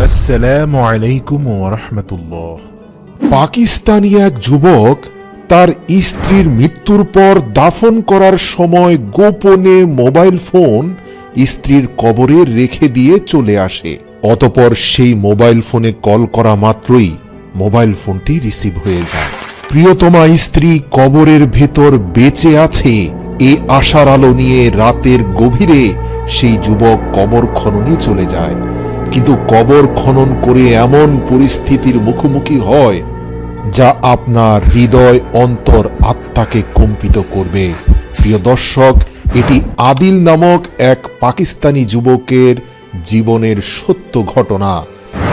আসসালামু আলাইকুম ওয়া রাহমাতুল্লাহ। পাকিস্তানি এক যুবক তার স্ত্রীর মৃত্যুর পর দাফন করার সময় গোপনে মোবাইল ফোন স্ত্রীর কবরে রেখে দিয়ে চলে আসে। অতঃপর সেই মোবাইল ফোনে কল করা মাত্রই মোবাইল ফোনটি রিসিভ হয়ে যায়। প্রিয়তমা স্ত্রী কবরের ভেতর বেঁচে আছে এ আশার আলো নিয়ে রাতের গভীরে সেই যুবক কবর খননে চলে যায়। কিন্তু কবর খনন করে এমন পরিস্থিতির মুখোমুখি হয় যা আপনার হৃদয় অন্তর আত্মাকে কম্পিত করবে। প্রিয় দর্শক, এটি আদিল নামক এক পাকিস্তানি যুবকের জীবনের সত্য ঘটনা।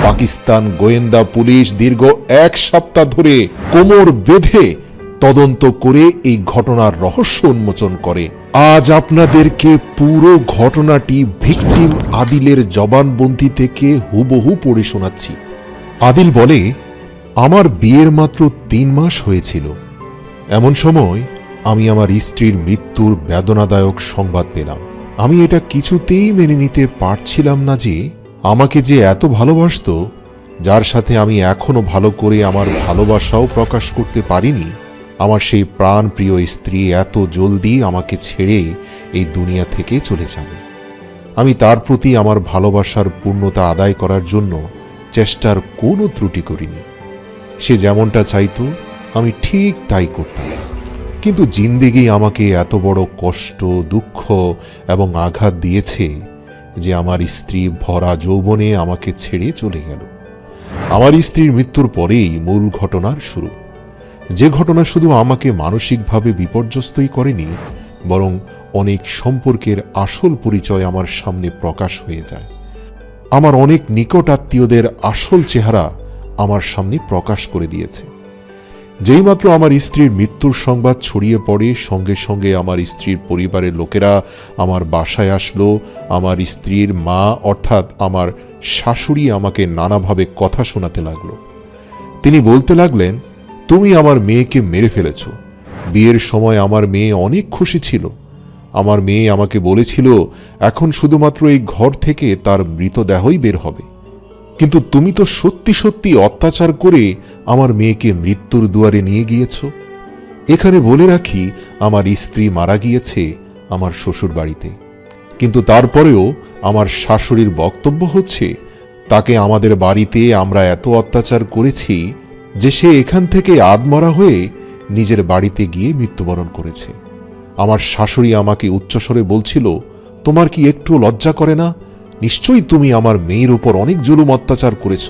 পাকিস্তান গোয়েন্দা পুলিশ দীর্ঘ 1 সপ্তাহ ধরে কোমর বেঁধে তদন্ত করে এই ঘটনার রহস্য উন্মোচন করে। আজ আপনাদেরকে পুরো ঘটনাটি ভিকটিম আদিলের জবানবন্দি থেকে হুবহু পড়ে শোনাচ্ছি। আদিল বলে, আমার বিয়ের মাত্র 3 মাস হয়েছিল। এমন সময় আমি আমার স্ত্রীর মৃত্যুর বেদনাদায়ক সংবাদ পেলাম। আমি এটা কিছুতেই মেনে নিতে পারছিলাম না যে আমাকে যে এত ভালোবাসতো, যার সাথে আমি এখনো ভালো করে আমার ভালোবাসাও প্রকাশ করতে পারিনি, আমার সেই প্রাণ প্রিয় স্ত্রী এত জলদি আমাকে ছেড়ে এই দুনিয়া থেকে চলে যাবে। আমি তার প্রতি আমার ভালোবাসার পূর্ণতা আদায় করার জন্য চেষ্টার কোনো ত্রুটি করিনি। সে যেমনটা চাইতো আমি ঠিক তাই করতাম। কিন্তু জিন্দেগি আমাকে এত বড় কষ্ট, দুঃখ এবং আঘাত দিয়েছে যে আমার স্ত্রী ভরা যৌবনে আমাকে ছেড়ে চলে গেল। আমার স্ত্রীর মৃত্যুর পরেই মূল ঘটনার শুরু। যে ঘটনা শুধু আমাকে মানসিকভাবে বিপর্যস্তই করেনি, বরং অনেক সম্পর্কের আসল পরিচয় আমার সামনে প্রকাশ হয়ে যায়। আমার অনেক নিকট আত্মীয়দের আসল চেহারা আমার সামনে প্রকাশ করে দিয়েছে। যেইমাত্র আমার স্ত্রীর মৃত্যুর সংবাদ ছড়িয়ে পড়ে, সঙ্গে সঙ্গে আমার স্ত্রীর পরিবারের লোকেরা আমার বাসায় আসলো। আমার স্ত্রীর মা অর্থাৎ আমার শাশুড়ি আমাকে নানাভাবে কথা শোনাতে লাগলো। তিনি বলতে লাগলেন, তুমি আমার মেয়েকে মেরে ফেলেছ। বিয়ের সময় আমার মেয়ে অনেক খুশি ছিল। আমার মেয়ে আমাকে বলেছিল এখন শুধুমাত্র এই ঘর থেকে তার মৃতদেহই বের হবে। কিন্তু তুমি তো সত্যি সত্যি অত্যাচার করে আমার মেয়েকে মৃত্যুর দুয়ারে নিয়ে গিয়েছ। এখানে বলে রাখি, আমার স্ত্রী মারা গিয়েছে আমার শ্বশুর বাড়িতে। কিন্তু তারপরেও আমার শাশুড়ির বক্তব্য হচ্ছে, তাকে আমাদের বাড়িতে আমরা এত অত্যাচার করেছি যে সে এখান থেকে আধমরা হয়ে নিজের বাড়িতে গিয়ে মৃত্যুবরণ করেছে। আমার শাশুড়ি আমাকে উচ্চস্বরে বলছিল, তোমার কি একটু লজ্জা করে না? নিশ্চয়ই তুমি আমার মেয়ের উপর অনেক জুলুম অত্যাচার করেছ।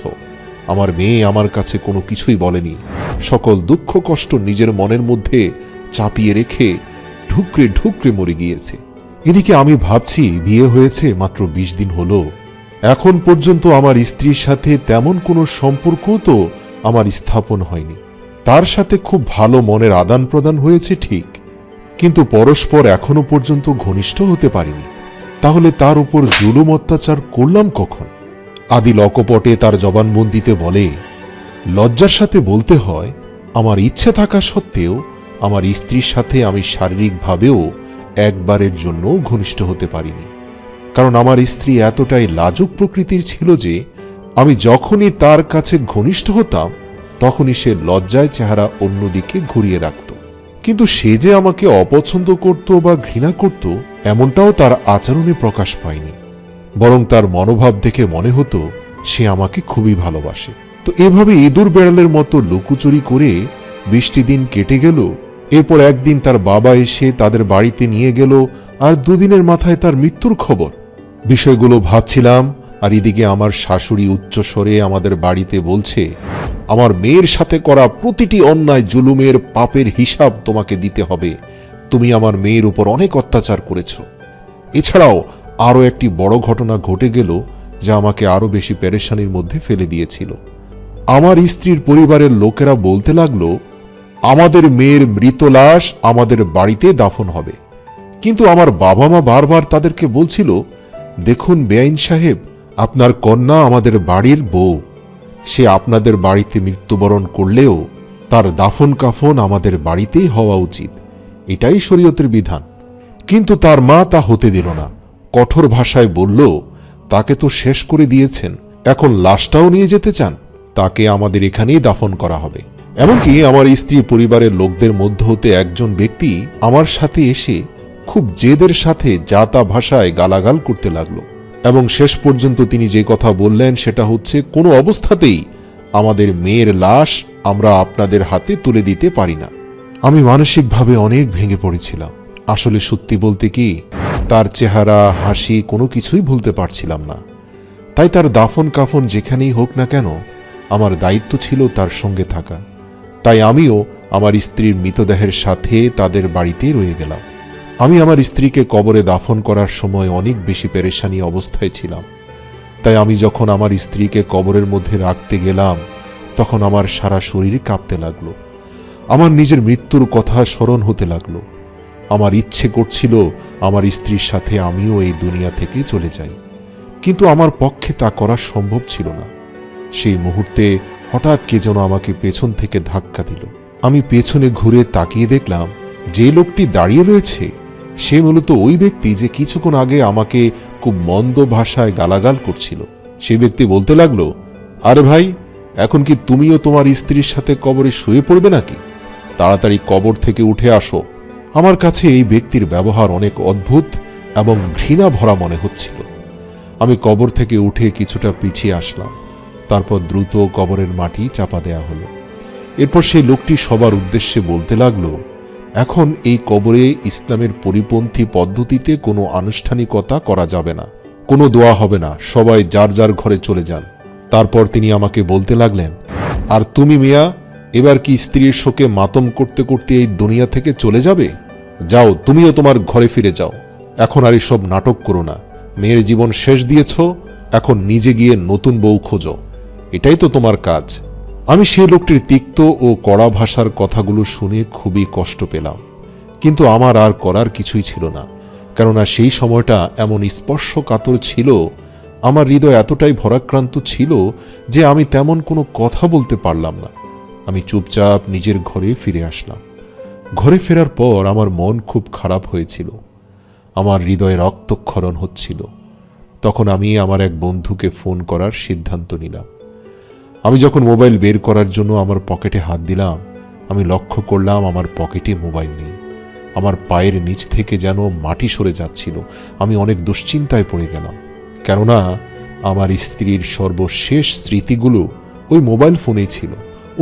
আমার মেয়ে আমার কাছে কোনো কিছুই বলেনি। সকল দুঃখ কষ্ট নিজের মনের মধ্যে চাপিয়ে রেখে ঢুকরে ঢুকরে মরে গিয়েছে। এদিকে আমি ভাবছি, বিয়ে হয়েছে মাত্র 20 দিন হলো। এখন পর্যন্ত আমার স্ত্রীর সাথে তেমন কোনো সম্পর্ক তো আমার স্থাপন হয়নি। তার সাথে খুব ভালো মনের আদান প্রদান হয়েছে ঠিক, কিন্তু পরস্পর এখনো পর্যন্ত ঘনিষ্ঠ হতে পারিনি। তাহলে তার উপর জুলুম অত্যাচার করলাম কখন? আদিল অকপটে তার জবানবন্দিতে বলে, লজ্জার সাথে বলতে হয়, আমার ইচ্ছে থাকা সত্ত্বেও আমার স্ত্রীর সাথে আমি শারীরিকভাবেও একবারের জন্য ঘনিষ্ঠ হতে পারিনি। কারণ আমার স্ত্রী এতটাই লাজুক প্রকৃতির ছিল যে আমি যখনই তার কাছে ঘনিষ্ঠ হতাম তখনই সে লজ্জায় চেহারা অন্যদিকে ঘুরিয়ে রাখত। কিন্তু সে যে আমাকে অপছন্দ করত বা ঘৃণা করত এমনটাও তার আচরণে প্রকাশ পায়নি, বরং তার মনোভাব দেখে মনে হতো সে আমাকে খুবই ভালোবাসে। তো এভাবে ইঁদুর বেড়ালের মতো লুকোচুরি করে 20টি দিন কেটে গেল। এরপর একদিন তার বাবা এসে তাদের বাড়িতে নিয়ে গেল, আর 2 দিনের মাথায় তার মৃত্যুর খবর। বিষয়গুলো ভাবছিলাম, আর এদিকে আমার শাশুড়ি উচ্চস্বরে আমাদের বাড়িতে বলছে, আমার মেয়ের সাথে করা প্রতিটি অন্যায় জুলুমের পাপের হিসাব তোমাকে দিতে হবে। তুমি আমার মেয়ের উপর অনেক অত্যাচার করেছ। এছাড়াও আরও একটি বড় ঘটনা ঘটে গেল যা আমাকে আরো বেশি পেরেশানির মধ্যে ফেলে দিয়েছিল। আমার স্ত্রীর পরিবারের লোকেরা বলতে লাগলো, আমাদের মেয়ের মৃত লাশ আমাদের বাড়িতে দাফন হবে। কিন্তু আমার বাবা মা বারবার তাদেরকে বলছিল, দেখুন বেআইন সাহেব, আপনার কন্যা আমাদের বাড়ির বউ। সে আপনাদের বাড়িতে মৃত্যুবরণ করলেও তার দাফন কাফন আমাদের বাড়িতেই হওয়া উচিত, এটাই শরীয়তের বিধান। কিন্তু তার মা তা হতে দিল না। কঠোর ভাষায় বলল, তাকে তো শেষ করে দিয়েছেন, এখন লাশটাও নিয়ে যেতে চান? তাকে আমাদের এখানেই দাফন করা হবে। এমনকি আমার স্ত্রী পরিবারের লোকদের মধ্য হতে একজন ব্যক্তি আমার সাথে এসে খুব জেদের সাথে যা তা ভাষায় গালাগাল করতে লাগলো এবং শেষ পর্যন্ত তিনি যে কথা বললেন সেটা হচ্ছে, কোনো অবস্থাতেই আমাদের মেয়ের লাশ আমরা আপনাদের হাতে তুলে দিতে পারি না। আমি মানসিকভাবে অনেক ভেঙে পড়েছিলাম। আসলে সত্যি বলতে কি, তার চেহারা, হাসি কোনো কিছুই ভুলতে পারছিলাম না। তাই তার দাফন কাফন যেখানেই হোক না কেন, আমার দায়িত্ব ছিল তার সঙ্গে থাকা। তাই আমিও আমার স্ত্রীর মৃতদেহের সাথে তাদের বাড়িতে রয়ে গেলাম। আমি আমার স্ত্রীকে কবরে দাফন করার সময় অনেক বেশি পেরেশানি অবস্থায় ছিলাম। তাই আমি যখন আমার স্ত্রীকে কবরের মধ্যে রাখতে গেলাম, তখন আমার সারা শরীর কাঁপতে লাগলো। আমার নিজের মৃত্যুর কথা স্মরণ হতে লাগলো। আমার ইচ্ছে করছিল আমার স্ত্রীর সাথে আমিও এই দুনিয়া থেকে চলে যাই, কিন্তু আমার পক্ষে তা করা সম্ভব ছিল না। সেই মুহূর্তে হঠাৎ কে যেন আমাকে পেছন থেকে ধাক্কা দিল। আমি পেছনে ঘুরে তাকিয়ে দেখলাম যে লোকটি দাঁড়িয়ে রয়েছে সে মূলত ওই ব্যক্তি যে কিছুক্ষণ আগে আমাকে খুব মন্দ ভাষায় গালাগাল করছিল। সে ব্যক্তি বলতে লাগলো, আরে ভাই, এখন কি তুমিও তোমার স্ত্রীর সাথে কবরে শুয়ে পড়বে নাকি? তাড়াতাড়ি কবর থেকে উঠে আসো। আমার কাছে এই ব্যক্তির ব্যবহার অনেক অদ্ভুত এবং ঘৃণা ভরা মনে হচ্ছিল। আমি কবর থেকে উঠে কিছুটা পিছিয়ে আসলাম। তারপর দ্রুত কবরের মাটি চাপা দেয়া হলো। এরপর সেই লোকটি সবার উদ্দেশ্যে বলতে লাগলো, এখন এই কবরে ইসলামের পরিপন্থী পদ্ধতিতে কোনো আনুষ্ঠানিকতা করা যাবে না, কোনো দোয়া হবে না, সবাই যার যার ঘরে চলে যান। তারপর তিনি আমাকে বলতে লাগলেন, আর তুমি মিয়া, এবার কি স্ত্রীর শোকে মাতম করতে করতে এই দুনিয়া থেকে চলে যাবে? যাও, তুমিও তোমার ঘরে ফিরে যাও। এখন আর এসব নাটক করো না। মেয়ের জীবন শেষ দিয়েছ, এখন নিজে গিয়ে নতুন বউ খোঁজো, এটাই তো তোমার কাজ। আমি সেই লোকটির তিক্ত ও কড়া ভাষার কথাগুলো শুনে খুবই কষ্ট পেলাম, কিন্তু আমার আর করার কিছুই ছিল না। কেননা সেই সময়টা এমন স্পর্শকাতর ছিল, আমার হৃদয় এতটাই ভরাক্রান্ত ছিল যে আমি তেমন কোনো কথা বলতে পারলাম না। আমি চুপচাপ নিজের ঘরে ফিরে আসলাম। ঘরে ফেরার পর আমার মন খুব খারাপ হয়েছিল, আমার হৃদয়ে রক্তক্ষরণ হচ্ছিল। তখন আমি আমার এক বন্ধুকে ফোন করার সিদ্ধান্ত নিলাম। আমি যখন মোবাইল বের করার জন্য আমার পকেটে হাত দিলাম, আমি লক্ষ্য করলাম আমার পকেটে মোবাইল নেই। আমার পায়ের নিচ থেকে যেন মাটি সরে যাচ্ছিল। আমি অনেক দুশ্চিন্তায় পড়ে গেলাম, কেননা আমার স্ত্রীর সর্বশেষ স্মৃতিগুলো ওই মোবাইল ফোনেই ছিল,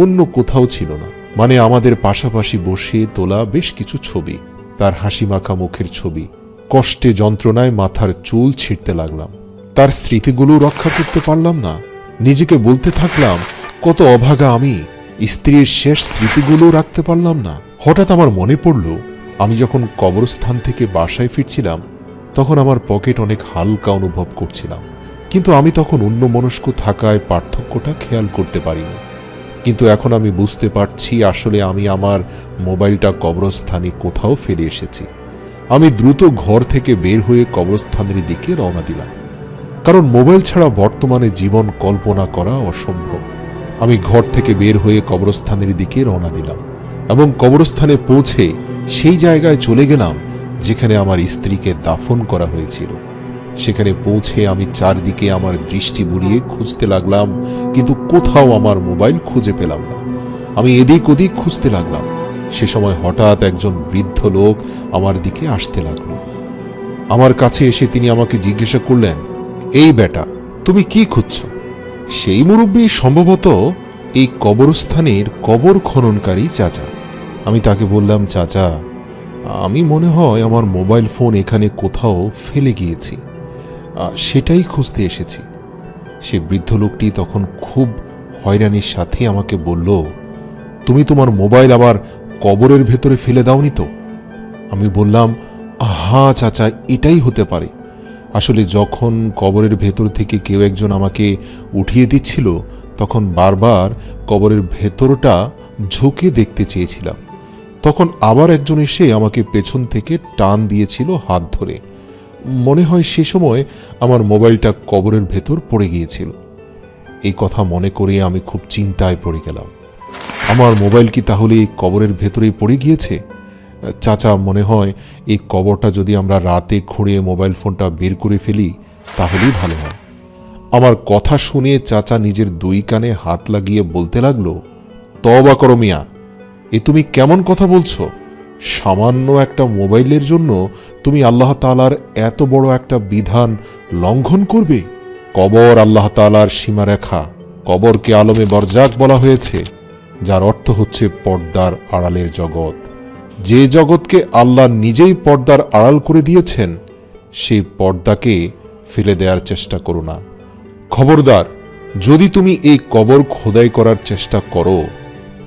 অন্য কোথাও ছিল না। মানে আমাদের পাশাপাশি বসে তোলা বেশ কিছু ছবি, তার হাসি মাখা মুখের ছবি। কষ্টে যন্ত্রণায় মাথার চুল ছিঁড়তে লাগলাম। তার স্মৃতিগুলো রক্ষা করতে পারলাম না। নিজেকে বলতে থাকলাম, কত অভাগা আমি, স্ত্রীর শেষ স্মৃতিগুলো রাখতে পারলাম না। হঠাৎ আমার মনে পড়ল, আমি যখন কবরস্থান থেকে বাসায় ফিরছিলাম তখন আমার পকেট অনেক হালকা অনুভব করছিলাম, কিন্তু আমি তখন অন্যমনস্ক থাকায় পার্থক্যটা খেয়াল করতে পারিনি। কিন্তু এখন আমি বুঝতে পারছি আসলে আমি আমার মোবাইলটা কবরস্থানে কোথাও ফেলে এসেছি। আমি দ্রুত ঘর থেকে বের হয়ে কবরস্থানের দিকে রওনা দিলাম, কারণ মোবাইল ছাড়া বর্তমানে জীবন কল্পনা করা অসম্ভব। আমি ঘর থেকে বের হয়ে কবরস্থানের দিকে রওনা দিলাম এবং কবরস্থানে পৌঁছে সেই জায়গায় চলে গেলাম যেখানে আমার স্ত্রীকে দাফন করা হয়েছিল। সেখানে পৌঁছে আমি চারদিকে আমার দৃষ্টি বুলিয়ে খুঁজতে লাগলাম, কিন্তু কোথাও আমার মোবাইল খুঁজে পেলাম না। আমি এদিক ওদিক খুঁজতে লাগলাম। সে সময় হঠাৎ একজন বৃদ্ধ লোক আমার দিকে আসতে লাগলো। আমার কাছে এসে তিনি আমাকে জিজ্ঞাসা করলেন, এই বেটা, তুমি কি খুঁজছো? সেই মুরব্বী সম্ভবত এই কবরস্থানের কবর খননকারী চাচা। আমি তাকে বললাম, চাচা, আমি মনে হয় আমার মোবাইল ফোন এখানে কোথাও ফেলে গিয়েছি, সেটাই খুঁজতে এসেছি। সে বৃদ্ধ লোকটি তখন খুব হয়রানির সাথে আমাকে বলল, তুমি তোমার মোবাইল আবার কবরের ভেতরে ফেলে দাওনি তো? আমি বললাম, হ্যাঁ চাচা, এটাই হতে পারে। আসলে যখন কবরের ভেতর থেকে কেউ একজন আমাকে উঠিয়ে দিচ্ছিল তখন বারবার কবরের ভেতরটা ঝুঁকে দেখতে চেয়েছিলাম। তখন আবার একজন এসে আমাকে পেছন থেকে টান দিয়েছিল হাত ধরে। মনে হয় সে সময় আমার মোবাইলটা কবরের ভেতর পড়ে গিয়েছিল। এই কথা মনে করে আমি খুব চিন্তায় পড়ে গেলাম। আমার মোবাইল কি তাহলে এই কবরের ভেতরেই পড়ে গিয়েছে? চাচা, মনে হয় এই কবরটা যদি আমরা রাতে খুঁড়ে মোবাইল ফোনটা বের করে ফেলি তাহলেই ভালো হয়। আমার কথা শুনে চাচা নিজের দুই কানে হাত লাগিয়ে বলতে লাগলো, তওবা করো মিয়া, এ তুমি কেমন কথা বলছো? সামান্য একটা মোবাইলের জন্য তুমি আল্লাহ তাআলার এত বড় একটা বিধান লঙ্ঘন করবে? কবর আল্লাহ তাআলার সীমারেখা। কবরকে আলমে বরজাক বলা হয়েছে, যার অর্থ হচ্ছে পর্দার আড়ালের জগৎ। যে জগৎকে আল্লাহ নিজেই পর্দার আড়াল করে দিয়েছেন, সেই পর্দাকে ফেলে দেওয়ার চেষ্টা করো না। খবরদার, যদি তুমি এই কবর খোদাই করার চেষ্টা করো,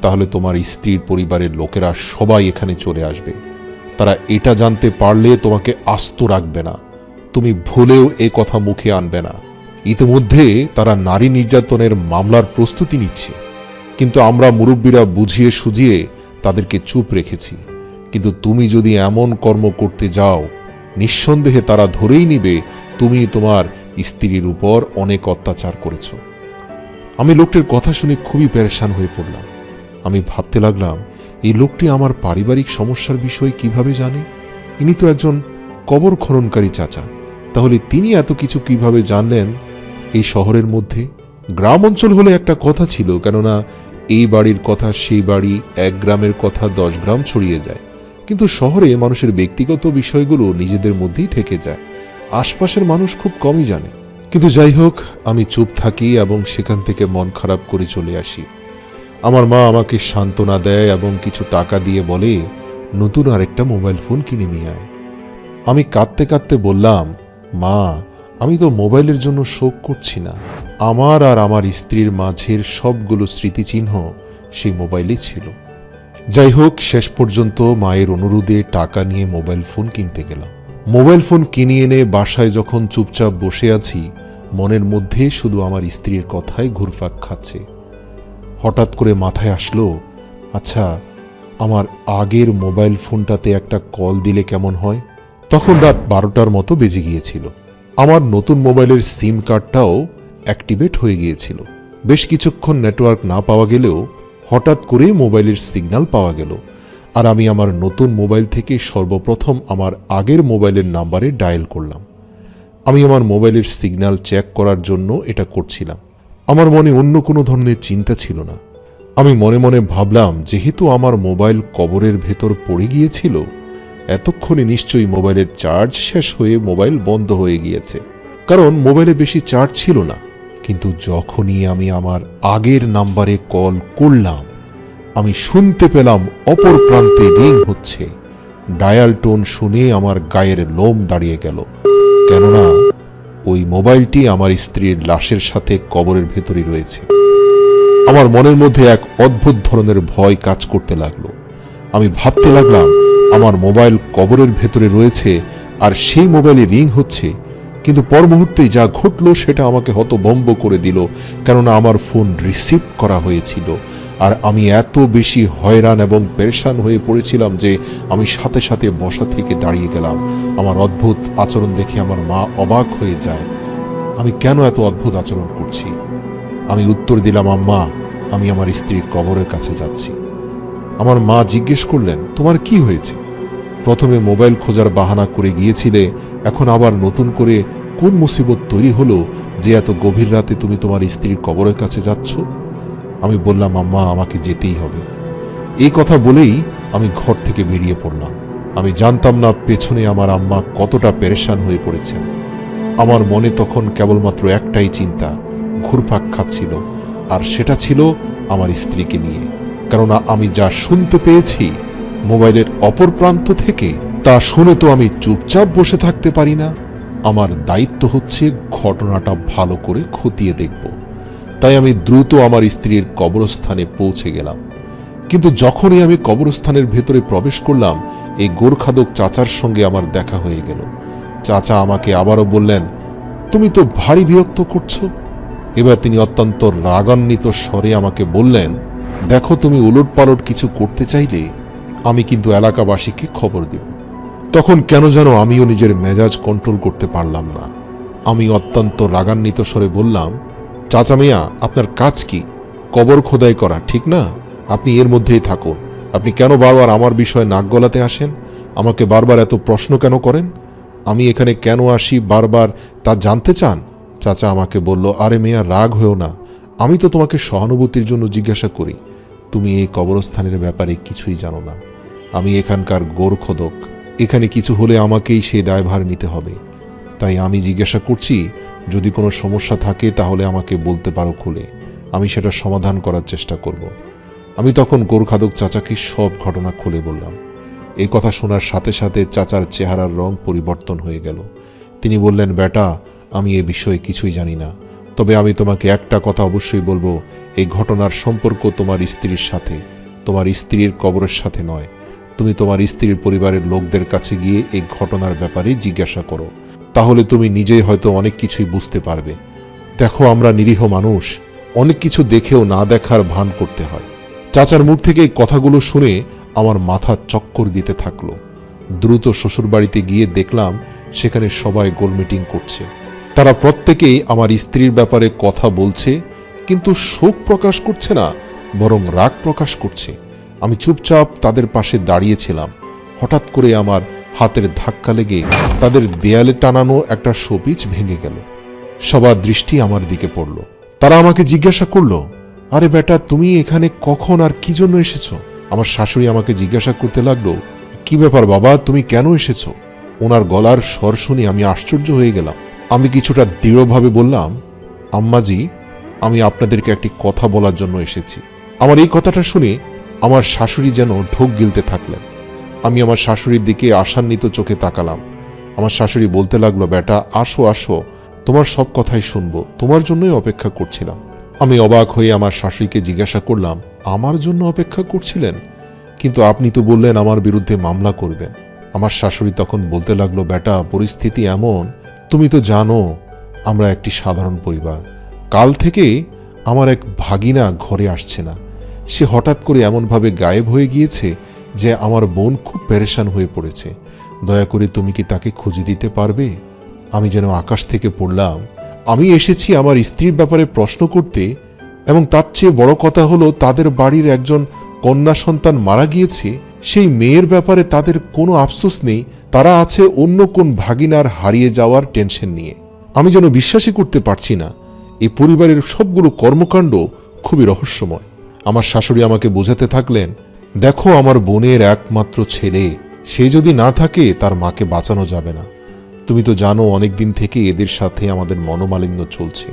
তাহলে তোমার স্ত্রীর পরিবারের লোকেরা সবাই এখানে চলে আসবে। তারা এটা জানতে পারলে তোমাকে আস্ত রাখবে না, তুমি ভুলেও এ কথা মুখে আনবে না। ইতিমধ্যে তারা নারী নির্যাতনের মামলার প্রস্তুতি নিচ্ছে, কিন্তু আমরা মুরব্বীরা বুঝিয়ে সুঝিয়ে তাদেরকে চুপ রেখেছি। কিন্তু তুমি যদি এমন কর্ম করতে যাও, নিঃসন্দেহে তারা ধরেই নিবে তুমি তোমার স্ত্রীর উপর অনেক অত্যাচার করেছ। আমি লোকটির কথা শুনে খুবই পেরেশান হয়ে পড়লাম। আমি ভাবতে লাগলাম, এই লোকটি আমার পারিবারিক সমস্যার বিষয়ে কিভাবে জানে? ইনি তো একজন কবর খননকারী চাচা, তাহলে তিনি এত কিছু কিভাবে জানলেন এই শহরের মধ্যে? গ্রাম অঞ্চল হলে একটা কথা ছিল, কেননা এই বাড়ির কথা সেই বাড়ি, এক গ্রামের কথা 10 গ্রাম ছড়িয়ে যায়। কিন্তু শহরে মানুষের ব্যক্তিগত বিষয়গুলো নিজেদের মধ্যেই থেকে যায়, আশপাশের মানুষ খুব কমই জানে। কিন্তু যাই হোক, আমি চুপ থাকি এবং সেখান থেকে মন খারাপ করে চলে আসি। আমার মা আমাকে সান্ত্বনা দেয় এবং কিছু টাকা দিয়ে বলে, নতুন আরেকটা মোবাইল ফোন কিনে নিয়ে আয়। আমি কাঁদতে কাঁদতে বললাম, মা, আমি তো মোবাইলের জন্য শোক করছি না। আমার আর আমার স্ত্রীর মাঝের সবগুলো স্মৃতিচিহ্ন সেই মোবাইলেই ছিল। যাই হোক, শেষ পর্যন্ত মায়ের অনুরোধে টাকা নিয়ে মোবাইল ফোন কিনতে গেলাম। মোবাইল ফোন কিনে এনে বাসায় যখন চুপচাপ বসে আছি, মনের মধ্যে শুধু আমার স্ত্রীর কথাই ঘুরপাক খাচ্ছে। হঠাৎ করে মাথায় আসলো, আচ্ছা, আমার আগের মোবাইল ফোনটাতে একটা কল দিলে কেমন হয়? তখন রাত 12টার মতো বেজে গিয়েছিল। আমার নতুন মোবাইলের সিম কার্ডটাও অ্যাক্টিভেট হয়ে গিয়েছিল। বেশ কিছুক্ষণ নেটওয়ার্ক না পাওয়া গেলেও হঠাৎ করে মোবাইলের সিগন্যাল পাওয়া গেল, আর আমি আমার নতুন মোবাইল থেকে সর্বপ্রথম আমার আগের মোবাইলের নাম্বারে ডায়াল করলাম। আমি আমার মোবাইলের সিগন্যাল চেক করার জন্য এটা করছিলাম। আমার মনে অন্য কোনো ধরনের চিন্তা ছিল না। আমি মনে মনে ভাবলাম, যেহেতু আমার মোবাইল কবরের ভেতর পড়ে গিয়েছিল, এতক্ষণে নিশ্চয়ই মোবাইলের চার্জ শেষ হয়ে মোবাইল বন্ধ হয়ে গিয়েছে, কারণ মোবাইলে বেশি চার্জ ছিল না। কিন্তু যখনই আমি আমার আগের নাম্বারে কল করলাম, আমি শুনতে পেলাম অপর প্রান্তে রিং হচ্ছে। ডায়াল টোন শুনে আমার গায়ের লোম দাঁড়িয়ে গেল, কেননা ওই মোবাইলটি আমার স্ত্রীর লাশের সাথে কবরের ভেতরই রয়েছে। আমার মনের মধ্যে এক অদ্ভুত ধরনের ভয় কাজ করতে লাগলো। আমি ভাবতে লাগলাম, আমার মোবাইল কবরের ভেতরে রয়েছে আর সেই মোবাইলে রিং হচ্ছে। কিন্তু পর মুহূর্তেই যা ঘটলো সেটা আমাকে হতভম্ব করে দিল, কেননা আমার ফোন রিসিভ করা হয়েছিল। আর আমি এত বেশি হয়রান এবং পেরেশান হয়ে পড়েছিলাম যে আমি সাথে সাথে বসা থেকে দাঁড়িয়ে গেলাম। আমার অদ্ভুত আচরণ দেখে আমার মা অবাক হয়ে যায়। আমি কেন এত অদ্ভুত আচরণ করছি? আমি উত্তর দিলাম, আম্মা, আমি আমার স্ত্রীর কবরের কাছে যাচ্ছি। আমার মা জিজ্ঞেস করলেন, তোমার কি হয়েছে? প্রথমে মোবাইল খোঁজার বাহানা করে গিয়েছিলে, এখন আবার নতুন করে কোন মুসিবত তৈরি হলো যে এত গভীর রাতে তুমি তোমার স্ত্রীর কবরের কাছে যাচ্ছ? আমি বললাম, আম্মা, আমাকে যেতেই হবে। এই কথা বলেই আমি ঘর থেকে বেরিয়ে পড়লাম। আমি জানতাম না পেছনে আমার আম্মা কতটা পেরেশান হয়ে পড়েছেন। আমার মনে তখন কেবলমাত্র একটাই চিন্তা ঘুরপাক খাচ্ছিল, আর সেটা ছিল আমার স্ত্রীকে নিয়ে। কেননা আমি যা শুনতে পেয়েছি মোবাইলের অপর প্রান্ত থেকে, তা শুনে তো আমি চুপচাপ বসে থাকতে পারি না। আমার দায়িত্ব হচ্ছে ঘটনাটা ভালো করে খতিয়ে দেখব। তাই আমি দ্রুত আমার স্ত্রীর কবরস্থানে পৌঁছে গেলাম। কিন্তু যখনই আমি কবরস্থানের ভেতরে প্রবেশ করলাম, এই গোরখাদক চাচার সঙ্গে আমার দেখা হয়ে গেল। চাচা আমাকে আবারও বললেন, তুমি তো ভারী বিরক্ত করছো। এবার তিনি অত্যন্ত রাগান্বিত স্বরে আমাকে বললেন, দেখো, তুমি উলটপালট কিছু করতে চাইলে আমি কিন্তু এলাকাবাসীকে খবর দেব। তখন কেন যেন আমিও নিজের মেজাজ কন্ট্রোল করতে পারলাম না। আমি অত্যন্ত রাগান্বিত স্বরে বললাম, চাচা মিয়া, আপনার কাজ কি? কবর খোদাই করা, ঠিক না? আপনি এর মধ্যেই থাকুন। আপনি কেন বারবার আমার বিষয়ে নাক গলাতে আসেন? আমাকে বারবার এত প্রশ্ন কেন করেন? আমি এখানে কেন আসি বারবার তা জানতে চান? চাচা আমাকে বলল, আরে মেয়া, রাগ হয়েও না, আমি তো তোমাকে সহানুভূতির জন্য জিজ্ঞাসা করি। তুমি এই কবরস্থানের ব্যাপারে কিছুই জানো না। আমি এখানকার গোরখদক, এখানে কিছু হলে আমাকেই সেই দায়ভার নিতে হবে। তাই আমি জিজ্ঞাসা করছি, যদি কোনো সমস্যা থাকে তাহলে আমাকে বলতে পারো খুলে, আমি সেটা সমাধান করার চেষ্টা করব। আমি তখন গোরখাদক চাচাকে সব ঘটনা খুলে বললাম। এই কথা শোনার সাথে সাথে চাচার চেহারার রং পরিবর্তন হয়ে গেল। তিনি বললেন, বেটা, আমি এ বিষয়ে কিছুই জানি না, তবে আমি তোমাকে একটা কথা অবশ্যই বলবো, এই ঘটনার সম্পর্ক তোমার স্ত্রীর সাথে, তোমার স্ত্রীর কবরের সাথে নয়। তুমি তোমার স্ত্রীর পরিবারের লোকদের কাছে গিয়ে এই ঘটনার ব্যাপারে জিজ্ঞাসা করো, তাহলে তুমি নিজেই হয়তো অনেক কিছুই বুঝতে পারবে। দেখো, আমরা নিরীহ মানুষ, অনেক কিছু দেখেও না দেখার ভান করতে হয়। চাচার মুখ থেকে এই কথাগুলো শুনে আমার মাথা চক্কর দিতে থাকলো। দ্রুত শ্বশুরবাড়িতে গিয়ে দেখলাম সেখানে সবাই গোল মিটিং করছে। তারা প্রত্যেকেই আমার স্ত্রীর ব্যাপারে কথা বলছে, কিন্তু শোক প্রকাশ করছে না, বরং রাগ প্রকাশ করছে। আমি চুপচাপ তাদের পাশে দাঁড়িয়েছিলাম। হঠাৎ করে আমার হাতের ধাক্কা লেগে তাদের দেয়ালে টানানো একটা শোপিচ ভেঙে গেল। সবার দৃষ্টি আমার দিকে পড়ল। তারা আমাকে জিজ্ঞাসা করলো, আরে বেটা, তুমি এখানে কখন আর কি জন্য এসেছো? আমার শাশুড়ি আমাকে জিজ্ঞাসা করতে লাগলো, কি ব্যাপার বাবা, তুমি কেন এসেছো? ওনার গলার স্বর শুনে আমি আশ্চর্য হয়ে গেলাম। আমি কিছুটা দৃঢ়ভাবে বললাম, আম্মাজি, আমি আপনাদেরকে একটি কথা বলার জন্য এসেছি। আমার এই কথাটা শুনে আমার শাশুড়ি যেন ঢোক গিলতে থাকলেন। আমি আমার শাশুড়ির দিকে আশান্বিত চোখে তাকালাম। আমার শাশুড়ি বলতে লাগলো, বেটা, আসো আসো, তোমার সব কথাই শুনবো, তোমার জন্যই অপেক্ষা করছিলাম। আমি অবাক হয়ে আমার শাশুড়িকে জিজ্ঞাসা করলাম, আমার জন্য অপেক্ষা করছিলেন? কিন্তু আপনি তো বললেন আমার বিরুদ্ধে মামলা করবেন। আমার শাশুড়ি তখন বলতে লাগলো, বেটা, পরিস্থিতি এমন, তুমি তো জানো আমরা একটি সাধারণ পরিবার। কাল থেকে আমার এক ভাগিনা ঘরে আসছে না। সে হঠাৎ করে এমনভাবে গায়েব হয়ে গিয়েছে যে আমার বোন খুব পেরেশান হয়ে পড়েছে। দয়া করে তুমি কি তাকে খুঁজে দিতে পারবে? আমি যেন আকাশ থেকে পড়লাম। আমি এসেছি আমার স্ত্রীর ব্যাপারে প্রশ্ন করতে, এবং তার চেয়ে বড় কথা হলো তাদের বাড়ির একজন কন্যা সন্তান মারা গিয়েছে। সেই মেয়ের ব্যাপারে তাদের কোনো আফসোস নেই, তারা আছে অন্য কোন ভাগিনার হারিয়ে যাওয়ার টেনশন নিয়ে। আমি যেন বিশ্বাসই করতে পারছি না, এই পরিবারের সবগুলো কর্মকাণ্ড খুবই রহস্যময়। আমার শাশুড়ি আমাকে বোঝাতে থাকলেন, দেখো, আমার বোনের একমাত্র ছেলে, সে যদি না থাকে তার মাকে বাঁচানো যাবে না। তুমি তো জানো অনেকদিন থেকে এদের সাথে আমাদের মনোমালিন্য চলছে,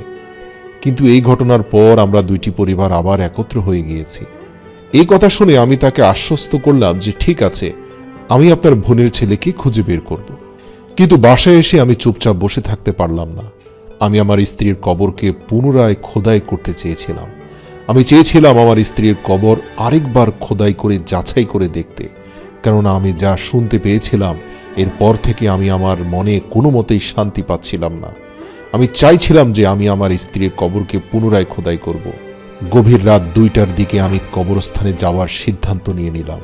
কিন্তু এই ঘটনার পর আমরা দুইটি পরিবার আবার একত্র হয়ে গিয়েছি। এই কথা শুনে আমি তাকে আশ্বস্ত করলাম যে ঠিক আছে, আমি আপনার বোনের ছেলেকে খুঁজে বের করব। কিন্তু বাসায় এসে আমি চুপচাপ বসে থাকতে পারলাম না। আমি আমার স্ত্রীর কবরকে পুনরায় খোদাই করতে চেয়েছিলাম। আমি চেয়েছিলাম আমার স্ত্রীর কবর আরেকবার খোদাই করে যাচাই করে দেখতে, কেননা আমি যা শুনতে পেয়েছিলাম এরপর থেকে আমি আমার মনে কোনো মতেই শান্তি পাচ্ছিলাম না। আমি চাইছিলাম যে আমি আমার স্ত্রীর কবরকে পুনরায় খোদাই করব। গভীর রাত 2টার দিকে আমি কবরস্থানে যাওয়ার সিদ্ধান্ত নিয়ে নিলাম,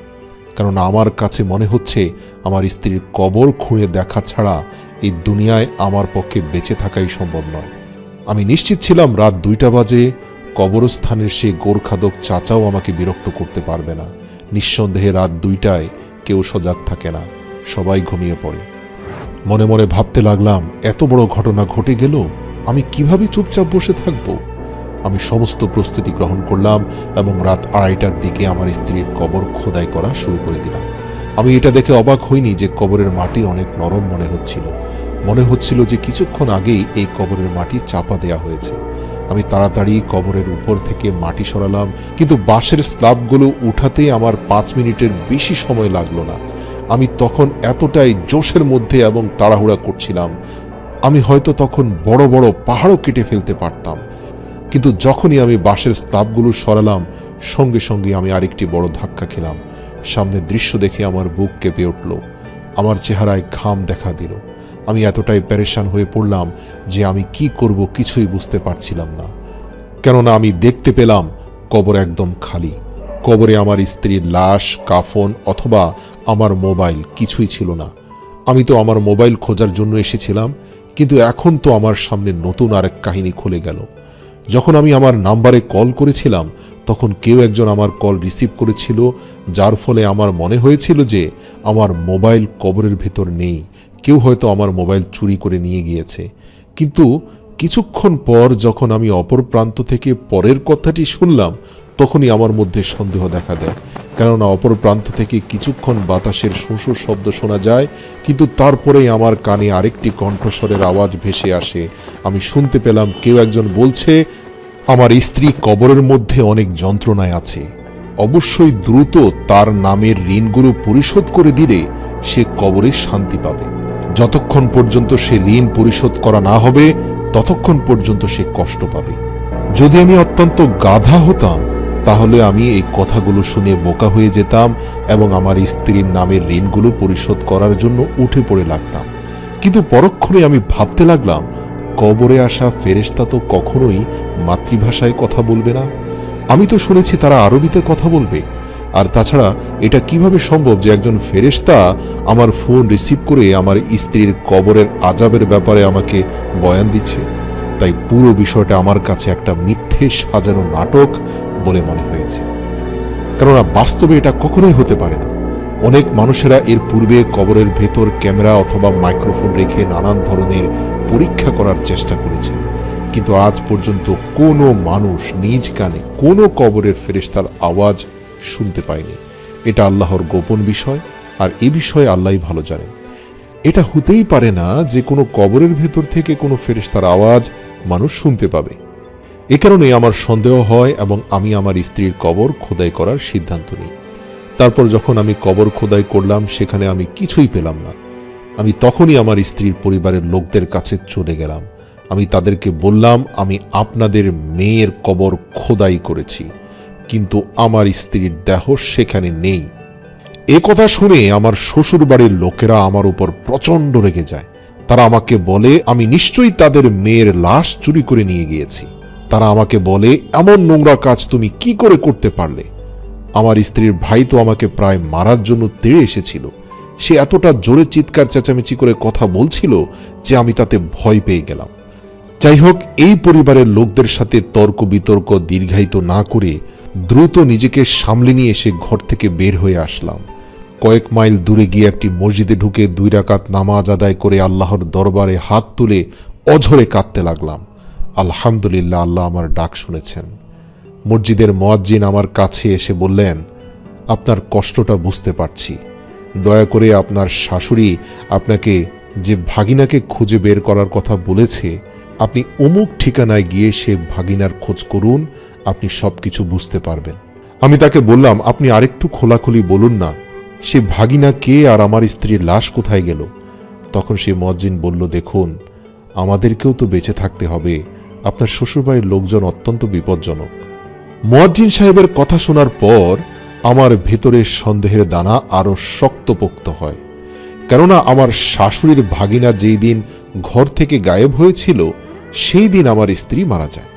কারণ আমার কাছে মনে হচ্ছে আমার স্ত্রীর কবর খুঁড়ে দেখা ছাড়া এই দুনিয়ায় আমার পক্ষে বেঁচে থাকাই সম্ভব নয়। আমি নিশ্চিত ছিলাম রাত 2টা বাজে কবরস্থানের সেই গোরখাদক চাচাও আমাকে বিরক্ত করতে পারবে না। নিঃসন্দেহে রাত 2টায় কেউ সজাগ থাকে না, সবাই ঘুমিয়ে পড়ে। মনে মনে ভাবতে লাগলাম, এত বড় ঘটনা ঘটে গেল, আমি কিভাবে চুপচাপ বসে থাকব? আমি সমস্ত প্রস্তুতি গ্রহণ করলাম এবং রাত 2:30টার দিকে আমার স্ত্রীর কবর খোদাই করা শুরু করে দিলাম। আমি এটা দেখে অবাক হইনি যে কবরের মাটি অনেক নরম মনে হচ্ছিল যে কিছুক্ষণ আগেই এই কবরের মাটি চাপা দেয়া হয়েছে। আমি তাড়াতাড়ি কবরের উপর থেকে মাটি সরালাম, কিন্তু বাঁশের স্ল্যাবগুলো উঠাতে আমার 5 মিনিটের বেশি সময় লাগলো না। আমি তখন এতটাই জোশের মধ্যে এবং তাড়াহুড়া করছিলাম, আমি হয়তো তখন বড় বড় পাহাড়ও কেটে ফেলতে পারতাম। কিন্তু যখনই আমি বাঁশের স্ল্যাবগুলো সরালাম, সঙ্গে সঙ্গে আমি আরেকটি বড় ধাক্কা খেলাম। সামনের দৃশ্য দেখে আমার বুক কেঁপে উঠল, আমার চেহারায় ঘাম দেখা দিল। আমি এতটাই পেরেশান হয়ে পড়লাম যে আমি কি করব কিছুই বুঝতে পারছিলাম না, কেননা আমি দেখতে পেলাম কবর একদম খালি। কবরে আমার স্ত্রীর লাশ, কাফন অথবা আমার মোবাইল কিছুই ছিল না। আমি তো আমার মোবাইল খোঁজার জন্য এসেছিলাম, কিন্তু এখন তো আমার সামনে নতুন আরেক কাহিনী খুলে গেল। যখন আমি আমার নাম্বারে কল করেছিলাম তখন কেউ একজন আমার কল রিসিভ করেছিল, যার ফলে আমার মনে হয়েছিল যে আমার মোবাইল কবরের ভেতর নেই, কেউ হয়তো আমার মোবাইল চুরি করে নিয়ে গিয়েছে। কিন্তু কিছুক্ষণ পর যখন আমি অপর প্রান্ত থেকে পরের কথাটি শুনলাম, তখনই আমার মধ্যে সন্দেহ দেখা দেয়। কেননা অপর প্রান্ত থেকে কিছুক্ষণ বাতাসের সুর শব্দ শোনা যায়, কিন্তু তারপরেই আমার কানে আরেকটি কণ্ঠস্বরের আওয়াজ ভেসে আসে। আমি শুনতে পেলাম কেউ একজন বলছে, আমার স্ত্রী কবরের মধ্যে অনেক যন্ত্রণায় আছে, অবশ্যই দ্রুত তার নামের ঋণগুলো পরিশোধ করে দিলে সে কবরে শান্তি পাবে। যতক্ষণ পর্যন্ত সে ঋণ পরিশোধ করা না হবে ততক্ষণ পর্যন্ত সে কষ্ট পাবে। যদি আমি অত্যন্ত গাধা হতাম তাহলে আমি এই কথাগুলো শুনে বোকা হয়ে যেতাম এবং আমার স্ত্রীর নামের ঋণগুলো পরিশোধ করার জন্য উঠে পড়ে লাগতাম। কিন্তু পরক্ষণে আমি ভাবতে লাগলাম, কবরে আসা ফেরেশতা তো কখনোই মাতৃভাষায় কথা বলবে না। আমি তো শুনেছি তারা আরবিতে কথা বলবে। আর তাছাড়া এটা কিভাবে সম্ভব যে একজন ফেরেশতা আমার ফোন রিসিভ করে আমার স্ত্রীর কবরের আযাবের ব্যাপারে আমাকে বয়ান দিচ্ছে? তাই পুরো বিষয়টা আমার কাছে একটা মিথ্যে সাজানো নাটক বলে মনে হয়েছে। কেননা বাস্তবে এটা কখনোই হতে পারে না। অনেক মানুষেরা এর পূর্বে কবরের ভেতর ক্যামেরা অথবা মাইক্রোফোন রেখে নানান ধরনের পরীক্ষা করার চেষ্টা করেছে, কিন্তু আজ পর্যন্ত কোনো মানুষ নিজ কানে কোনো কবরের ফেরেশতার আওয়াজ শুনতে পায়নি। এটা আল্লাহর গোপন বিষয়, আর এ বিষয়ে আল্লাহই ভালো জানেন। এটা হতেই পারে না যে কোনো কবরের ভেতর থেকে কোনো ফেরেশতার আওয়াজ মানুষ শুনতে পাবে। এ কারণে আমার সন্দেহ হয় এবং আমি আমার স্ত্রীর কবর খোদাই করার সিদ্ধান্ত নিই। তারপর যখন আমি কবর খোদাই করলাম সেখানে আমি কিছুই পেলাম না। আমি তখনই আমার স্ত্রীর পরিবারের লোকদের কাছে চলে গেলাম। আমি তাদেরকে বললাম, আমি আপনাদের মেয়ের কবর খোদাই করেছি, কিন্তু আমার স্ত্রীর দেহ সেখানে নেই। এ কথা শুনে আমার শ্বশুর বাড়ির লোকেরা আমার উপর প্রচণ্ড রেগে যায়। তারা আমাকে বলে আমি নিশ্চয়ই তাদের মেয়ের লাশ চুরি করে নিয়ে গিয়েছি। তারা আমাকে বলে, এমন নোংরা কাজ তুমি কি করে করতে পারলে? আমার স্ত্রীর ভাই তো আমাকে প্রায় মারার জন্য তেড়ে এসেছিল। সে এতটা জোরে চিৎকার চেঁচামেচি করে কথা বলছিল যে আমি তাতে ভয় পেয়ে গেলাম। যাই হোক, এই পরিবারের লোকদের সাথে তর্ক বিতর্ক দীর্ঘায়িত না করে দ্রুত নিজেকে সামলে নিয়ে এসে ঘর থেকে বের হয়ে আসলাম। কয়েক মাইল দূরে গিয়ে একটি মসজিদে ঢুকে 2 রাকাত নামাজ আদায় করে আল্লাহর দরবারে হাত তুলে অঝরে কাঁদতে লাগলাম। আলহামদুলিল্লাহ, আল্লাহ আমার ডাক শুনেছেন। মসজিদের মুয়াজ্জিন আমার কাছে এসে বললেন, আপনার কষ্টটা বুঝতে পারছি। দয়া করে আপনার শাশুড়ি আপনাকে যে ভাগিনাকে খুঁজে বের করার কথা বলেছে, আপনি অমুক ঠিকানায় গিয়ে সে ভাগিনার খোঁজ করুন, আপনি সবকিছু বুঝতে পারবেন। আমি তাকে বললাম, আপনি আরেকটু খোলাখুলি বলুন না, সে ভাগিনা কে আর আমার স্ত্রীর লাশ কোথায় গেল? তখন সে মুয়াজ্জিন বলল, দেখুন, আমাদেরকেও তো বেঁচে থাকতে হবে। আপনার শ্বশুরবাড়ির লোকজন অত্যন্ত বিপজ্জনক। মুয়াজ্জিন সাহেবের কথা শোনার পর আমার ভেতরে সন্দেহের দানা আরো শক্তপোক্ত হয়। কেননা আমার শাশুড়ির ভাগিনা যেই দিন ঘর থেকে গায়েব হয়েছিল সেই দিন আমার স্ত্রী মারা যায়।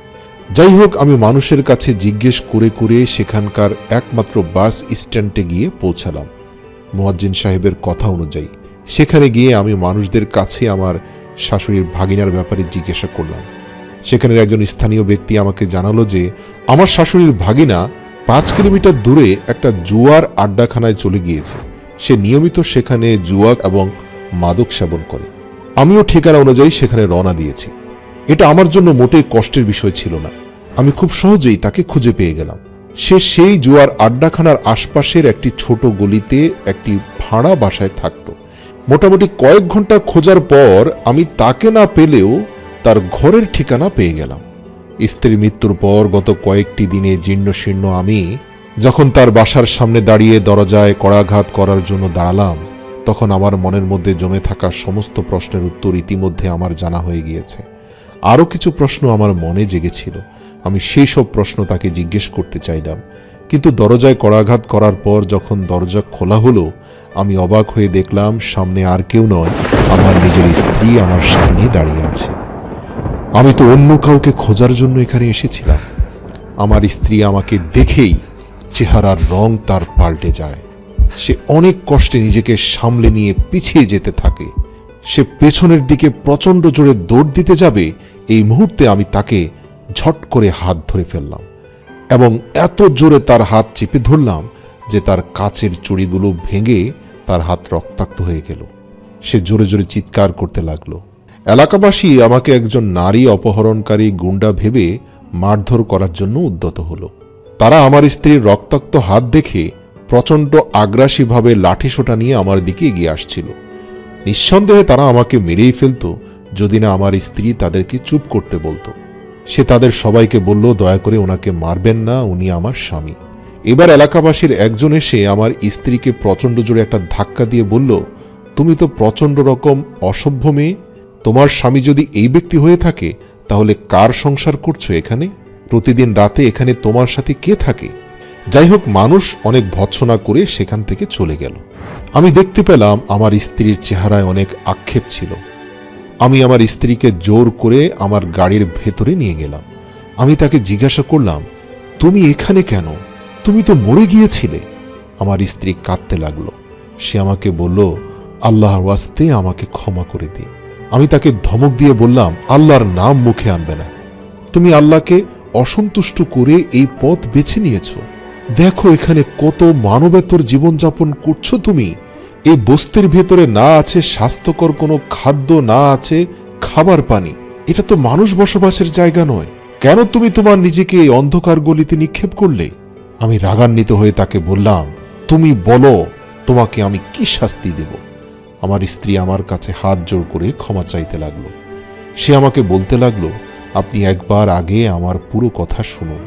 যাই হোক, আমি মানুষের কাছে জিজ্ঞেস করে করে সেখানকার একমাত্র বাস স্ট্যান্ডে গিয়ে পৌঁছালাম। মুয়াজ্জিন সাহেবের কথা অনুযায়ী সেখানে গিয়ে আমি মানুষদের কাছে আমার শাশুড়ির ভাগিনার ব্যাপারে জিজ্ঞাসা করলাম। সেখানের একজন স্থানীয় ব্যক্তি আমাকে জানালো যে আমার শাশুড়ির ভাগিনা 5 কিলোমিটার দূরে একটা জুয়ার আড্ডাখানায় চলে গিয়েছে। সে নিয়মিত সেখানে জুয়া এবং মাদক সেবন করে। আমিও ঠিকানা অনুযায়ী সেখানে রওনা দিয়েছি। এটা আমার জন্য মোটেই কষ্টের বিষয় ছিল না। আমি খুব সহজেই তাকে খুঁজে পেয়ে গেলাম। সে সেই জুয়ার আড্ডাখানার আশপাশের একটি ছোট গলিতে একটি ভাড়া বাসায় থাকত। মোটামুটি কয়েক ঘন্টা খোঁজার পর আমি তাকে না পেলেও তার ঘরের ঠিকানা পেয়ে গেলাম। স্ত্রীর মৃত্যুর পর গত কয়েকটি দিনে জীর্ণশীর্ণ আমি যখন তার বাসার সামনে দাঁড়িয়ে দরজায় করাঘাত করার জন্য দাঁড়ালাম, তখন আমার মনের মধ্যে জমে থাকা সমস্ত প্রশ্নের উত্তর ইতিমধ্যে আমার জানা হয়ে গিয়েছে। আরও কিছু প্রশ্ন আমার মনে জেগেছিল। আমি সেই সব প্রশ্ন তাকে জিজ্ঞেস করতে চাইলাম, কিন্তু দরজায় করাঘাত করার পর যখন দরজা খোলা হলো, আমি অবাক হয়ে দেখলাম সামনে আর কেউ নয়, আমার নিজের স্ত্রী আমার সামনে দাঁড়িয়ে আছে। আমি তো অন্য কাউকে খোঁজার জন্য এখানে এসেছিলাম। আমার স্ত্রী আমাকে দেখেই চেহারার রং তার পাল্টে যায়। সে অনেক কষ্টে নিজেকে সামলে নিয়ে পিছিয়ে যেতে থাকে। সে পেছনের দিকে প্রচণ্ড জোরে দৌড় দিতে যাবে, এই মুহূর্তে আমি তাকে ঝট করে হাত ধরে ফেললাম এবং এত জোরে তার হাত চেপে ধরলাম যে তার কাচের চুড়িগুলো ভেঙে তার হাত রক্তাক্ত হয়ে গেল। সে জোরে জোরে চিৎকার করতে লাগলো এলাকাবাসী আমাকে একজন নারী অপহরণকারী গুন্ডা ভেবে মারধর করার জন্য উদ্যত হলো। তারা আমার স্ত্রীর রক্তাক্ত হাত দেখে প্রচণ্ড আগ্রাসীভাবে লাঠিসোঁটা নিয়ে আমার দিকে এগিয়ে আসছিল। নিঃসন্দেহে তারা আমাকে মেরেই ফেলত যদি না আমার স্ত্রী তাদেরকে চুপ করতে বলতো। সে তাদের সবাইকে বলল, দয়া করে ওনাকে মারবেন না, উনি আমার স্বামী। এবার এলাকাবাসীর একজন এসে আমার স্ত্রীকে প্রচণ্ড জোরে একটা ধাক্কা দিয়ে বলল, তুমি তো প্রচণ্ড রকম অসভ্য মেয়ে, তোমার স্বামী যদি এই ব্যক্তি হয়ে থাকে তাহলে কার সংসার করছো এখানে? প্রতিদিন রাতে এখানে তোমার সাথে কে থাকে? যাই হোক, মানুষ অনেক ভৎসনা করে সেখান থেকে চলে গেল। আমি দেখতে পেলাম আমার স্ত্রীর চেহারায় অনেক আক্ষেপ ছিল। আমি আমার স্ত্রীকে জোর করে আমার গাড়ির ভেতরে নিয়ে গেলাম। আমি তাকে জিজ্ঞাসা করলাম, তুমি এখানে কেন? তুমি তো মরে গিয়েছিলে। আমার স্ত্রী কাঁদতে লাগলো। সে আমাকে বলল, আল্লাহর ওয়াস্তে আমাকে ক্ষমা করে দিন। আমি তাকে ধমক দিয়ে বললাম, আল্লাহর নাম মুখে আনবে না। তুমি আল্লাহকে অসন্তুষ্ট করে এই পথ বেছে নিয়েছ। দেখো এখানে কত মানবেতর জীবনযাপন করছো তুমি। এই বস্তির ভেতরে না আছে স্বাস্থ্যকর কোনো খাদ্য, না আছে খাবার পানি। এটা তো মানুষ বসবাসের জায়গা নয়। কেন তুমি তোমার নিজেকে এই অন্ধকার গলিতে নিক্ষেপ করলে? আমি রাগান্বিত হয়ে তাকে বললাম, তুমি বলো তোমাকে আমি কি শাস্তি দেব? আমার স্ত্রী আমার কাছে হাত জোড় করে ক্ষমা চাইতে লাগলো। সে আমাকে বলতে লাগলো, আপনি একবার আগে আমার পুরো কথা শুনুন,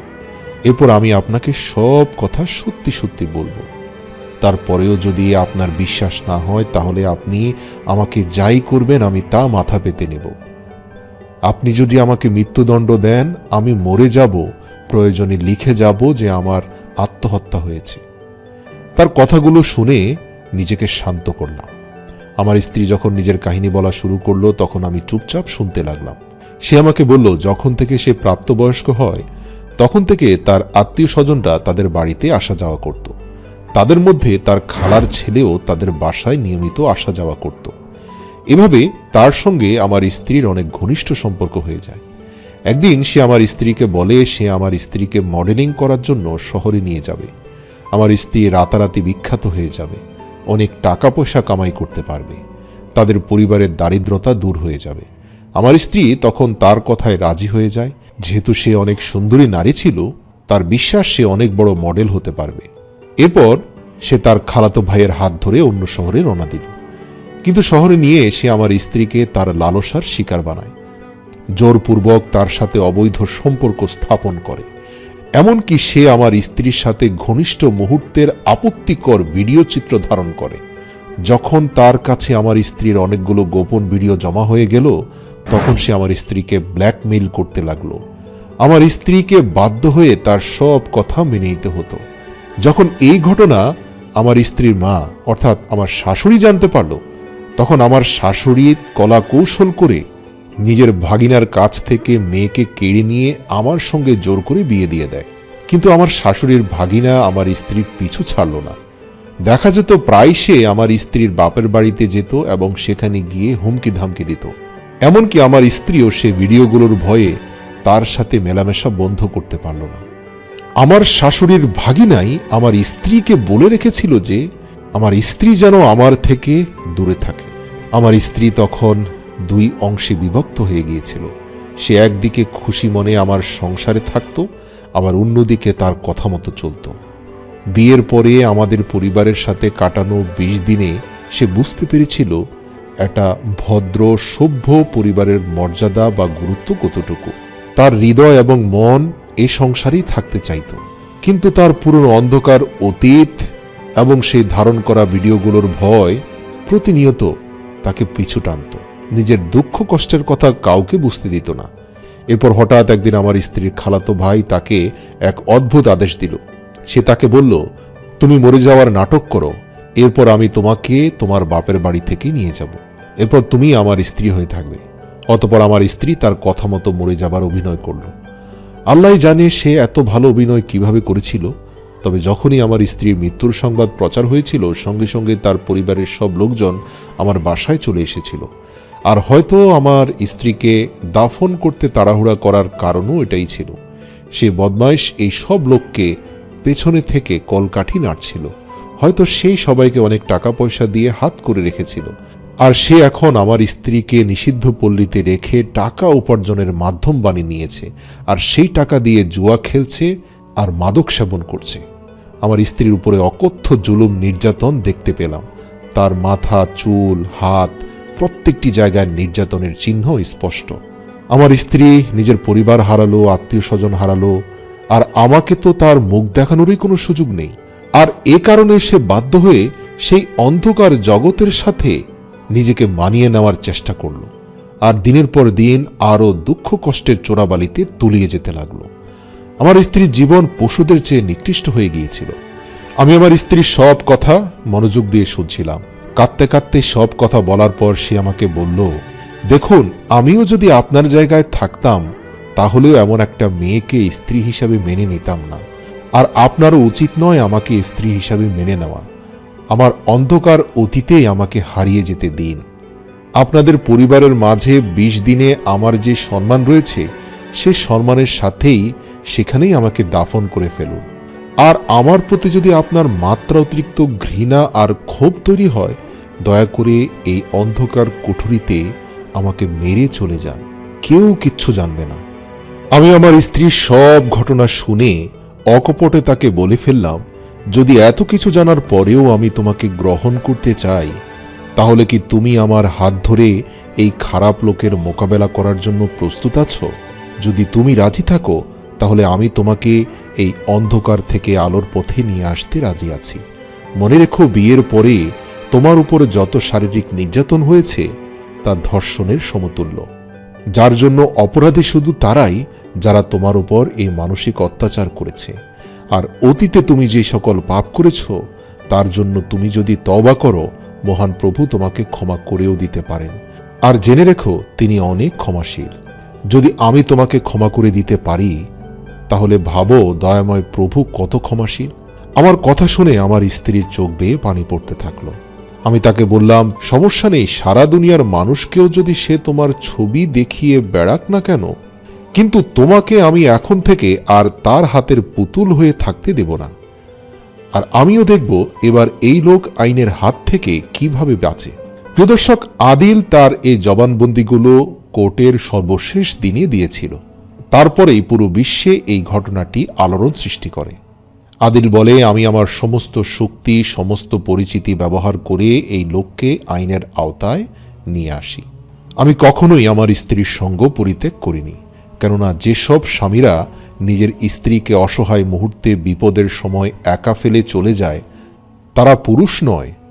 এরপর আমি আপনাকে সব কথা সত্যি সত্যি বলবো। তারপরেও যদি আপনার বিশ্বাস না হয় তাহলে আপনি আমাকে যাই করবেন আমি তা মাথা পেতে নেব। আপনি যদি আমাকে মৃত্যুদণ্ড দেন, আমি মরে যাব, প্রয়োজনে লিখে যাব যে আমার আত্মহত্যা হয়েছে। তার কথাগুলো শুনে নিজেকে শান্ত করলাম। আমার স্ত্রী যখন নিজের কাহিনী বলা শুরু করলো তখন আমি চুপচাপ শুনতে লাগলাম। সে আমাকে বলল, যখন থেকে সে প্রাপ্তবয়স্ক হয় তখন থেকে তার আত্মীয় স্বজনরা তাদের বাড়িতে আসা যাওয়া করত। তাদের মধ্যে তার খালার ছেলেও তাদের বাসায় নিয়মিত আসা যাওয়া করত। এভাবে তার সঙ্গে আমার স্ত্রীর অনেক ঘনিষ্ঠ সম্পর্ক হয়ে যায়। একদিন সে আমার স্ত্রীকে বলে সে আমার স্ত্রীকে মডেলিং করার জন্য শহরে নিয়ে যাবে। আমার স্ত্রী রাতারাতি বিখ্যাত হয়ে যাবে, অনেক টাকা পয়সা কামাই করতে পারবে, তাদের পরিবারের দারিদ্রতা দূর হয়ে যাবে। আমার স্ত্রী তখন তার কথায় রাজি হয়ে যায়। যেহেতু সে অনেক সুন্দরী নারী ছিল, তার বিশ্বাস সে অনেক বড় মডেল হতে পারবে। এরপর সে তার খালাতো ভাইয়ের হাত ধরে অন্য শহরে রওনা দিল। কিন্তু শহরে নিয়ে সে আমার স্ত্রীকে তার লালসার শিকার বানায়, জোরপূর্বক তার সাথে অবৈধ সম্পর্ক স্থাপন করে। এমনকি সে আমার স্ত্রীর সাথে ঘনিষ্ঠ মুহূর্তের আপত্তিকর ভিডিও চিত্র ধারণ করে। যখন তার কাছে আমার স্ত্রীর অনেকগুলো গোপন ভিডিও জমা হয়ে গেল তখন সে আমার স্ত্রীকে ব্ল্যাকমেইল করতে লাগলো। আমার স্ত্রীকে বাধ্য হয়ে তার সব কথা মেনে নিতে হতো। যখন এই ঘটনা আমার স্ত্রীর মা অর্থাৎ আমার শাশুড়ি জানতে পারল, তখন আমার শাশুড়ি কলা কৌশল করে নিজের ভাগিনার কাছ থেকে মেয়েকে কেড়ে নিয়ে আমার সঙ্গে জোর করে বিয়ে দিয়ে দেয়। কিন্তু আমার শাশুড়ির ভাগিনা আমার স্ত্রীর পিছু ছাড়ল না। দেখা যেত প্রায় সে আমার স্ত্রীর বাপের বাড়িতে যেত এবং সেখানে গিয়ে হুমকি ধামকি দিত। এমনকি আমার স্ত্রীও সে ভিডিওগুলোর ভয়ে তার সাথে মেলামেশা বন্ধ করতে পারল না। আমার শাশুড়ির ভাগিনাই আমার স্ত্রীকে বলে রেখেছিল যে আমার স্ত্রী যেন আমার থেকে দূরে থাকে। আমার স্ত্রী তখন দুই অংশে বিভক্ত হয়ে গিয়েছিল। সে একদিকে খুশি মনে আমার সংসারে থাকত, আবার অন্যদিকে তার কথা মতো চলত। বিয়ের পরে আমাদের পরিবারের সাথে কাটানো 20 দিনে সে বুঝতে পেরেছিল একটা ভদ্র সভ্য পরিবারের মর্যাদা বা গুরুত্ব কতটুকু। তার হৃদয় এবং মন এ সংসারেই থাকতে চাইত। কিন্তু তার পুরনো অন্ধকার অতীত এবং সেই ধারণ করা ভিডিওগুলোর ভয় প্রতিনিয়ত তাকে পিছু টানত। নিজের দুঃখ কষ্টের কথা কাউকে বুঝতে দিত না। এরপর হঠাৎ একদিন আমার স্ত্রীর খালাতো ভাই তাকে এক অদ্ভুত আদেশ দিল। সে তাকে বলল, তুমি মরে যাওয়ার নাটক করো, এরপর আমি তোমাকে তোমার বাপের বাড়ি থেকে নিয়ে যাব, এরপর তুমি আমার স্ত্রী হয়ে থাকবে। অতঃপর আমার স্ত্রী তার কথা মতো মরে যাবার অভিনয় করল। আল্লাহ জানে সে এত ভালো অভিনয় কিভাবে করেছিল। তবে যখনই আমার স্ত্রীর মৃত্যুর সংবাদ প্রচার হয়েছিল সঙ্গে সঙ্গে তার পরিবারের সব লোকজন আমার বাসায় চলে এসেছিল। আর হয়তো আমার স্ত্রীকে দাফন করতে তাড়াহুড়া করার কারণও এটাই ছিল। সে বদমাইশ এই সব লোককে পেছনে থেকে কলকাঠি নাড়ছিল। হয়তো সেই সবাইকে অনেক টাকা পয়সা দিয়ে হাত করে রেখেছিল। আর সে এখন আমার স্ত্রীকে নিষিদ্ধ পল্লীতে রেখে টাকা উপার্জনের মাধ্যম বানিয়ে নিয়েছে, আর সেই টাকা দিয়ে জুয়া খেলছে আর মাদক সেবন করছে। আমার স্ত্রীর উপরে অকথ্য জুলুম নির্যাতন দেখতে পেলাম। তার মাথা, চুল, হাত প্রত্যেকটি জায়গায় নির্যাতনের চিহ্ন স্পষ্ট। আমার স্ত্রী নিজের পরিবার হারালো, আত্মীয় স্বজন হারালো, আর আমাকে তো তার মুখ দেখানোরই কোনো সুযোগ নেই। আর এ কারণে সে বাধ্য হয়ে সেই অন্ধকার জগতের সাথে নিজেকে মানিয়ে নেওয়ার চেষ্টা করল, আর দিনের পর দিন আরও দুঃখ কষ্টের চোরাবালিতে তলিয়ে যেতে লাগলো। আমার স্ত্রীর জীবন পশুদের চেয়ে নিকৃষ্ট হয়ে গিয়েছিল। আমি আমার স্ত্রীর সব কথা মনোযোগ দিয়ে শুনছিলাম। কাঁদতে কাঁদতে সব কথা বলার পর সে আমাকে বলল, দেখুন, আমিও যদি আপনার জায়গায় থাকতাম তাহলেও এমন একটা মেয়েকে স্ত্রী হিসাবে মেনে নিতাম না, আর আপনারও উচিত নয় আমাকে স্ত্রী হিসাবে মেনে নেওয়া। আমার অন্ধকার অতীতেই আমাকে হারিয়ে যেতে দিন। আপনাদের পরিবারের মাঝে 20 দিনে আমার যে সম্মান রয়েছে সে সম্মানের সাথেই সেখানেই আমাকে দাফন করে ফেলুন। আর আমার প্রতি যদি আপনার মাত্রা অতিরিক্ত ঘৃণা আর ক্ষোভ তৈরি হয়, দয়া করে এই অন্ধকার কুঠুরিতে আমাকে মেরে চলে যান, কেউ কিচ্ছু জানবে না। আমি আমার স্ত্রীর সব ঘটনা শুনে অকপটে তাকে বলে ফেললাম, যদি এত কিছু জানার পরেও আমি তোমাকে গ্রহণ করতে চাই, তাহলে কি তুমি আমার হাত ধরে এই খারাপ লোকের মোকাবেলা করার জন্য প্রস্তুত আছো? যদি তুমি রাজি থাকো তাহলে আমি তোমাকে এই অন্ধকার থেকে আলোর পথে নিয়ে আসতে রাজি আছি। মনে রেখো, বিয়ের পরে তোমার উপরে যত শারীরিক নির্যাতন হয়েছে তা ধর্ষণের সমতুল্য, যার জন্য অপরাধী শুধু তারাই যারা তোমার উপর এই মানসিক অত্যাচার করেছে। আর অতীতে তুমি যে সকল পাপ করেছ তার জন্য তুমি যদি তওবা করো, মহান প্রভু তোমাকে ক্ষমা করেও দিতে পারেন। আর জেনে রেখো, তিনি অনেক ক্ষমাশীল। যদি আমি তোমাকে ক্ষমা করে দিতে পারি তাহলে ভাবো দয়াময় প্রভু কত ক্ষমাশীল। আমার কথা শুনে আমার স্ত্রীর চোখ বেয়ে পানি পড়তে থাকলো। আমি তাকে বললাম, সমস্যা নেই, সারা দুনিয়ার মানুষকেও যদি সে তোমার ছবি দেখিয়ে বেড়াক না কেন, কিন্তু তোমাকে আমি এখন থেকে আর তার হাতের পুতুল হয়ে থাকতে দেব না। আর আমিও দেখব এবার এই লোক আইনের হাত থেকে কিভাবে বাঁচে। প্রিয় দর্শক, আদিল তার এই জবানবন্দিগুলো কোর্টের সর্বশেষ দিনে দিয়েছিল। তারপরেই পুরো বিশ্বে এই ঘটনাটি আলোড়ন সৃষ্টি করে। আদিল বলে, আমি আমার সমস্ত শক্তি, সমস্ত পরিচিতি ব্যবহার করে এই লোককে আইনের আওতায় নিয়ে আসি। আমি কখনোই আমার স্ত্রীর সঙ্গ পরিত্যাগ করিনি, কেননা যেসব স্বামীরা নিজের স্ত্রীকে অসহায় মুহূর্তে বিপদের সময় একা ফেলে চলে যায় তারা পুরুষ নয়,